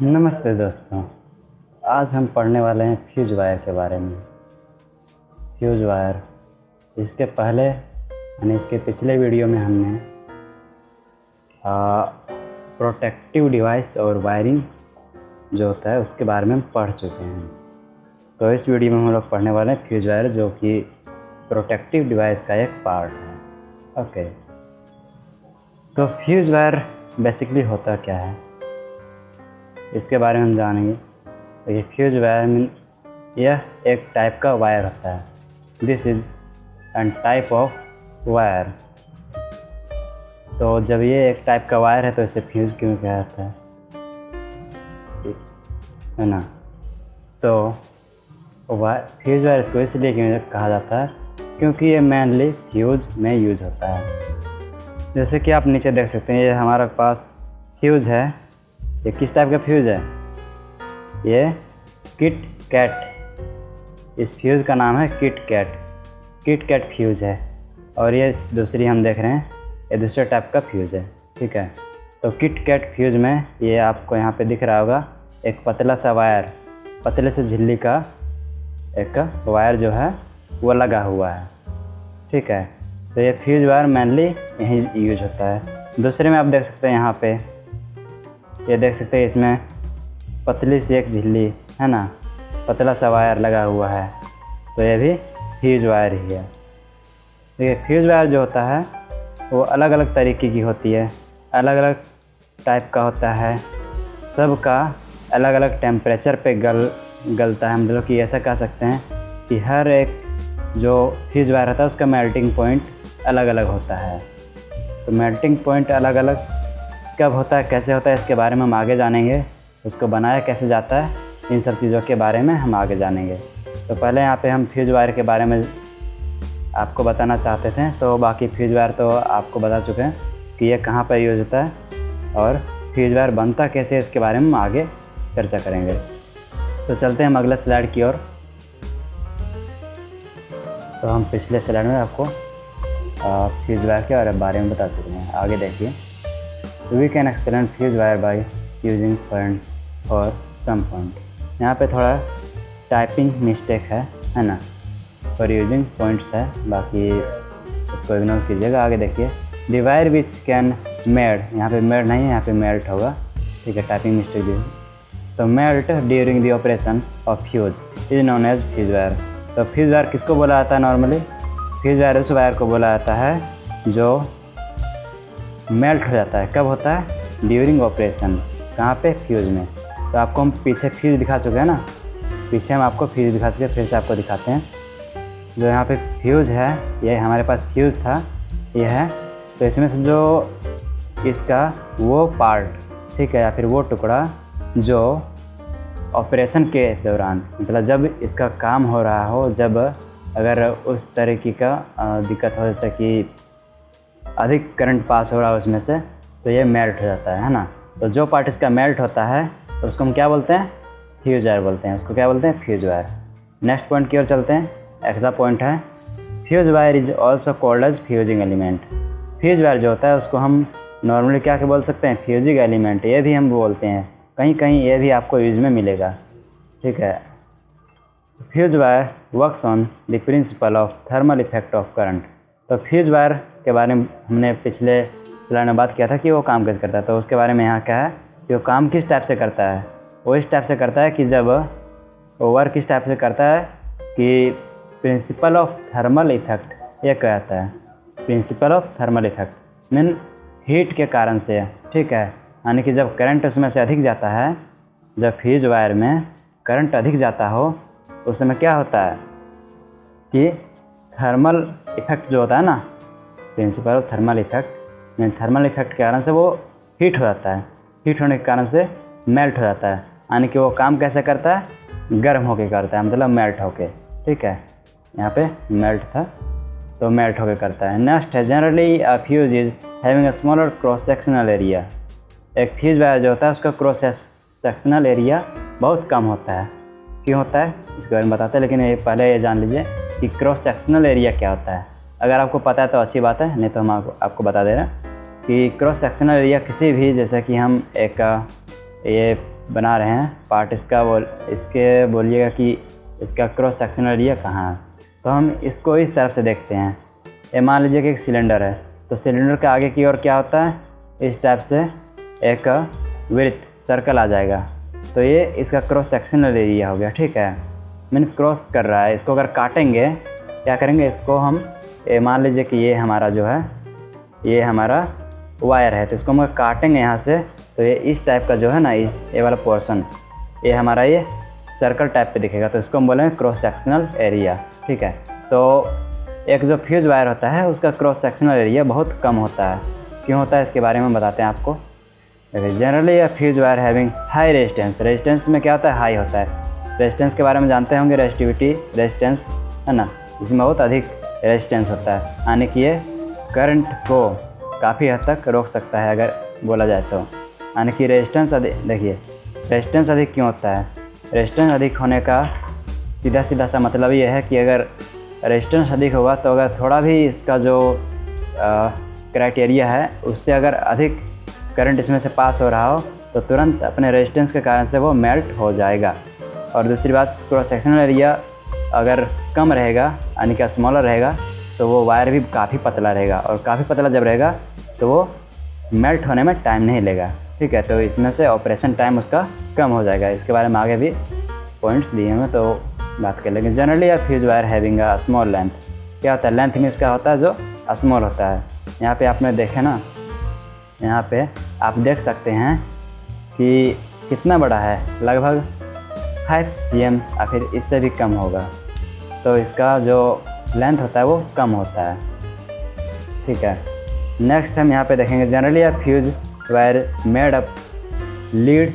नमस्ते दोस्तों। आज हम पढ़ने वाले हैं फ्यूज वायर के बारे में। फ्यूज वायर, इसके पहले यानी इसके पिछले वीडियो में हमने प्रोटेक्टिव डिवाइस और वायरिंग जो होता है उसके बारे में पढ़ चुके हैं। तो इस वीडियो में हम लोग पढ़ने वाले हैं फ्यूज वायर, जो कि प्रोटेक्टिव डिवाइस का एक पार्ट है। ओके, तो फ्यूज वायर बेसिकली होता क्या है इसके बारे में हम जानेंगे। तो ये फ्यूज वायर में यह एक टाइप का वायर होता है। This is an type of wire. तो जब ये एक टाइप का वायर है तो इसे फ्यूज क्यों कहा जाता है ना। तो फ्यूज वायर इसको इसलिए क्यों कहा जाता है क्योंकि ये मेनली फ्यूज में यूज होता है। जैसे कि आप नीचे देख सकते हैं, ये हमारे पास फ्यूज है। ये किस टाइप का फ्यूज है? ये किट कैट। इस फ्यूज़ का नाम है किट कैट फ्यूज़ है। और ये दूसरी हम देख रहे हैं, ये दूसरे टाइप का फ्यूज़ है। ठीक है, तो किट कैट फ्यूज़ में ये आपको यहाँ पे दिख रहा होगा एक पतला सा वायर, पतले से झिल्ली का एक वायर जो है वो लगा हुआ है। ठीक है, तो ये फ्यूज़ वायर मेनली यहीं यूज होता है। दूसरे में आप देख सकते हैं, यहाँ पे ये देख सकते हैं, इसमें पतली सी एक झिल्ली है ना, पतला सा वायर लगा हुआ है। तो ये भी फ्यूज वायर ही है। देखिए, फ्यूज वायर जो होता है वो अलग अलग तरीके की होती है, अलग अलग टाइप का होता है। सबका अलग अलग टेम्परेचर पे गलता है। हम लोग कि ऐसा कह सकते हैं कि हर एक जो फ्यूज वायर होता है उसका मेल्टिंग पॉइंट अलग अलग होता है। तो मेल्टिंग पॉइंट अलग अलग कब होता है, कैसे होता है, इसके बारे में हम आगे जानेंगे। उसको बनाया कैसे जाता है, इन सब चीज़ों के बारे में हम आगे जानेंगे। तो पहले यहाँ पे हम फ्यूज वायर के बारे में आपको बताना चाहते थे। तो बाकी फ्यूज वायर तो आपको बता चुके हैं कि ये कहाँ पर यूज होता है और फ्यूज वायर बनता कैसे, इसके बारे में हम आगे चर्चा करेंगे। तो चलते हैं हम अगले स्लाइड की ओर। तो हम पिछले स्लाइड में आपको फ्यूज वायर के बारे में बता चुके हैं। आगे देखिए, we can explain fuse wire by using point or some point। यहाँ पे थोड़ा टाइपिंग मिस्टेक है ना, और यूजिंग पॉइंट्स है, बाकी उसको इग्नोर कीजिएगा। आगे देखिए, the wire which can melt, यहाँ पे मेल्ट नहीं है, यहाँ पे मेल्ट होगा। ठीक है, टाइपिंग मिस्टेक दी। तो melt during the operation of fuse is known as fuse wire. तो फ्यूज वायर किसको बोला जाता है? नॉर्मली फ्यूज वायर उस वायर को बोला जाता है जो मेल्ट हो जाता है। कब होता है? During operation. कहाँ पे? फ्यूज़ में। तो आपको हम पीछे फ्यूज़ दिखा चुके हैं ना, पीछे हम आपको फ्यूज़ दिखा चुके हैं, फिर से आपको दिखाते हैं। जो यहाँ पे फ्यूज़ है, ये हमारे पास फ्यूज़ था, ये है। तो इसमें से जो इसका वो पार्ट, ठीक है, या फिर वो टुकड़ा जो ऑपरेशन के दौरान, मतलब जब इसका काम हो रहा हो, जब अगर उस तरीके का दिक्कत हो, जैसे कि अधिक करंट पास हो रहा है उसमें से, तो ये मेल्ट हो जाता है ना। तो जो पार्ट इसका मेल्ट होता है तो उसको हम क्या बोलते हैं? फ्यूज वायर बोलते हैं। उसको क्या बोलते हैं? Fuse wire. नेक्स्ट पॉइंट की ओर चलते हैं। अगला पॉइंट है, fuse wire is also called as fusing element. Fuse wire जो होता है उसको हम नॉर्मली क्या बोल सकते हैं? फ्यूजिंग एलिमेंट, ये भी हम बोलते हैं। कहीं कहीं ये भी आपको यूज में मिलेगा। ठीक है, fuse wire works on the principle of thermal effect of current. तो फ्यूज वायर के बारे में हमने पिछले स्लाइड में बात किया था कि वो काम कैसे करता है। तो उसके बारे में यहाँ क्या है कि वो काम किस टाइप से करता है? वो इस टाइप से करता है कि जब वो वर्क किस टाइप से करता है कि प्रिंसिपल ऑफ थर्मल इफेक्ट ये कहता है। Principle of thermal effect mean heat के कारण से। ठीक है, यानी कि जब करंट उसमें से अधिक जाता है, जब फ्यूज वायर में करंट अधिक जाता हो उस समय क्या होता है कि थर्मल इफेक्ट जो होता है ना, principle of thermal effect, thermal effect के कारण से वो हीट हो जाता है। हीट होने के कारण से मेल्ट हो जाता है, यानी कि वो काम कैसे करता है? गर्म होके करता है, मतलब मेल्ट होके। ठीक है, यहाँ पे मेल्ट था तो मेल्ट होके करता है। नेक्स्ट है, generally a fuse is having a smaller cross sectional area. एक फ्यूज वायर जो होता है उसका क्रॉस सेक्शनल एरिया बहुत कम होता है। क्यों होता है इसके बारे में बताते हैं, लेकिन ये पहले ये जान लीजिए कि क्रॉस सेक्शनल एरिया क्या होता है। अगर आपको पता है तो अच्छी बात है, नहीं तो हम आपको बता दे रहे हैं कि क्रॉस सेक्शनल एरिया किसी भी, जैसे कि हम एक ये बना रहे हैं पार्ट इसका, इसके बोलिएगा कि इसका क्रॉस सेक्शनल एरिया कहाँ है। तो हम इसको इस तरफ से देखते हैं। ये मान लीजिए कि एक सिलेंडर है, तो सिलेंडर के आगे की ओर क्या होता है, इस टाइप से एक विड्थ सर्कल आ जाएगा। तो ये इसका क्रॉस सेक्शनल एरिया हो गया। ठीक है, मीन क्रॉस कर रहा है। इसको अगर काटेंगे, क्या करेंगे, इसको हम मान लीजिए कि ये हमारा जो है, ये हमारा वायर है, तो इसको हम काटेंगे यहाँ से, तो ये इस टाइप का जो है ना, ये वाला पोर्शन, ये हमारा ये सर्कल टाइप पे दिखेगा। तो इसको हम बोलेंगे क्रॉस सेक्शनल एरिया। ठीक है, तो एक जो फ्यूज वायर होता है उसका क्रॉस सेक्शनल एरिया बहुत कम होता है। क्यों होता है इसके बारे में बताते हैं आपको। देखिए, जनरली यह fuse wire having high resistance, resistance में क्या होता है, हाई होता है। रेजिस्टेंस के बारे में जानते होंगे, रेजिस्टिविटी रेजिस्टेंस है ना, इसमें बहुत अधिक रेजिस्टेंस होता है, यानी कि ये करंट को काफ़ी हद तक रोक सकता है अगर बोला जाए तो। यानी कि रेजिस्टेंस अधिक, देखिए रेजिस्टेंस अधिक क्यों होता है, रेजिस्टेंस अधिक होने का सीधा सीधा सा मतलब ये है कि अगर रेजिस्टेंस अधिक होगा तो अगर थोड़ा भी इसका जो क्राइटेरिया है उससे अगर अधिक करंट इसमें से पास हो रहा हो तो तुरंत अपने रेजिस्टेंस के कारण से वो मेल्ट हो जाएगा। और दूसरी बात, क्रॉस सेक्शनल एरिया अगर कम रहेगा, यानी कि स्मॉलर रहेगा, तो वो वायर भी काफ़ी पतला रहेगा, और काफ़ी पतला जब रहेगा तो वो मेल्ट होने में टाइम नहीं लेगा। ठीक है, तो इसमें से ऑपरेशन टाइम उसका कम हो जाएगा। इसके बारे में आगे भी पॉइंट्स दिए हैं तो बात कर लेंगे। Generally a fuse wire having a small length, क्या होता है, लेंथ में इसका होता है जो स्मॉल होता है। यहाँ पे आपने देखे ना, यहाँ पे आप देख सकते हैं कि कितना बड़ा है, लगभग 5 cm या फिर इससे भी कम होगा। तो इसका जो लेंथ होता है वो कम होता है। ठीक है, नेक्स्ट हम यहाँ पे देखेंगे जनरली अ fuse wire made up lead,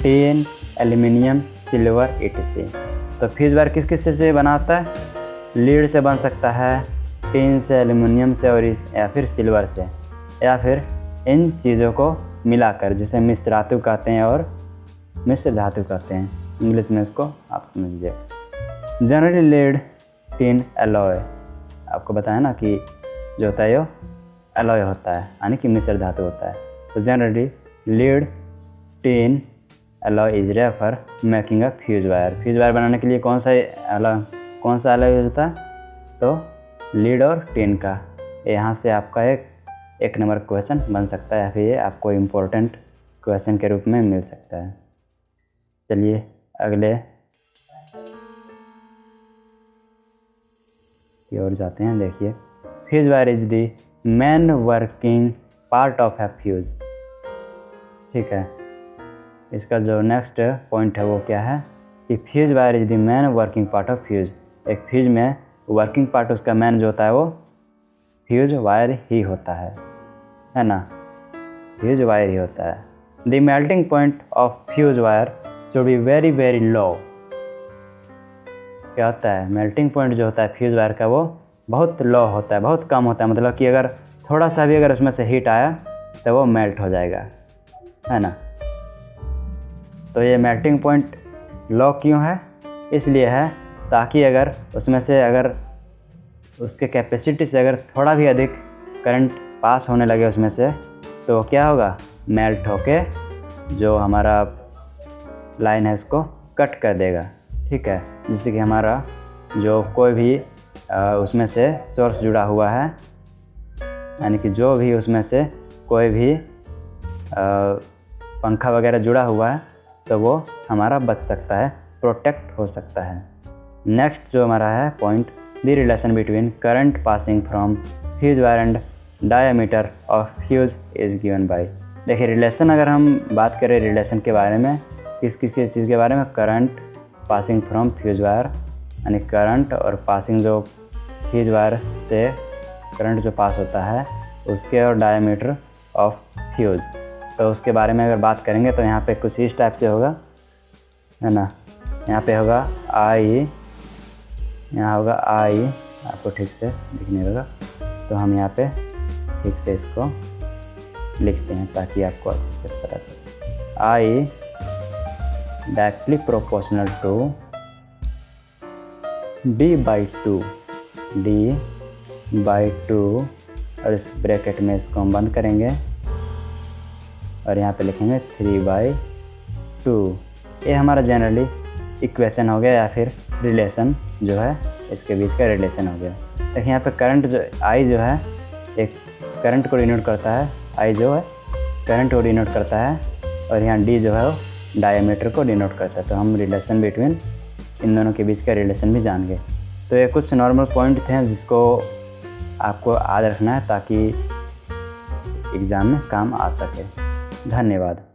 tin, aluminium, silver etc। तो फ्यूज वायर किस किस से बना होता है, लीड से बन सकता है, टिन से, एल्यूमिनियम से, और या फिर सिल्वर से, या फिर इन चीज़ों को मिलाकर, जिसे मिश्र धातु कहते हैं और मिश्र धातु कहते हैं, इंग्लिश में इसको आप समझिए। जनरली लीड, टिन, एलॉय, आपको बताया ना कि जो होता है वो एलॉय होता है, यानी कि मिश्र धातु होता है। तो generally lead, tin, alloy is refer making a fuse wire. Fuse wire बनाने के लिए कौन सा एलॉय यूज होता है, तो लीड और टिन का। यहाँ से आपका एक नंबर क्वेश्चन बन सकता है, या फिर ये आपको इम्पोर्टेंट क्वेश्चन के रूप में मिल सकता है। चलिए अगले की ओर जाते हैं। देखिए, fuse wire is the main working part of A fuse. ठीक है, इसका जो नेक्स्ट पॉइंट है वो क्या है कि fuse wire is the main working part of fuse. एक फ्यूज में वर्किंग पार्ट उसका मेन जो होता है वो फ्यूज वायर ही होता है ना, फ्यूज वायर ही होता है। The melting point of fuse wire should be very very low. क्या होता है, मेल्टिंग पॉइंट जो होता है फ्यूज वायर का वो बहुत लो होता है, बहुत कम होता है, मतलब कि अगर थोड़ा सा भी अगर उसमें से हीट आया तो वो मेल्ट हो जाएगा, है ना। तो ये मेल्टिंग पॉइंट लो क्यों है, इसलिए है ताकि अगर उसमें से अगर उसके कैपेसिटी से अगर थोड़ा भी अधिक करंट पास होने लगे उसमें से, तो क्या होगा, मेल्ट होके जो हमारा लाइन है उसको कट कर देगा। ठीक है, जिससे कि हमारा जो कोई भी उसमें से सोर्स जुड़ा हुआ है, यानी कि जो भी उसमें से कोई भी पंखा वगैरह जुड़ा हुआ है तो वो हमारा बच सकता है, प्रोटेक्ट हो सकता है। नेक्स्ट जो हमारा है point, the relation between current passing from fuse wire and diameter of fuse is given by. देखिए, रिलेशन अगर हम बात करें रिलेशन के बारे में, किस चीज़ के बारे में, current passing from fuse wire, यानी करंट और पासिंग जो फ्यूज वायर से करंट जो पास होता है उसके, और डायमीटर ऑफ फ्यूज, तो उसके बारे में अगर बात करेंगे तो यहाँ पे कुछ इस टाइप से होगा, है ना। यहाँ पे होगा आई, यहाँ होगा आई, आपको ठीक से दिखने लगा, तो हम यहाँ पे ठीक से इसको लिखते हैं ताकि आपको अच्छे से पता चले। I directly proportional to d/2, d/2, और इस ब्रैकेट में इसको हम बंद करेंगे और यहाँ पे लिखेंगे 3/2। 2। ये हमारा जनरली इक्वेशन हो गया या फिर रिलेशन जो है इसके बीच का रिलेशन हो गया। देखिए यहाँ पे करंट जो आई जो है एक करंट को डिनोट करता है, आई जो है करंट को डिनोट करता है और यहाँ डी जो है वो डायमीटर को डिनोट करता है। तो हम रिलेशन बिटवीन इन दोनों के बीच का रिलेशन भी जान गए। तो ये कुछ नॉर्मल पॉइंट थे जिसको आपको याद रखना है ताकि एग्ज़ाम में काम आ सके। धन्यवाद।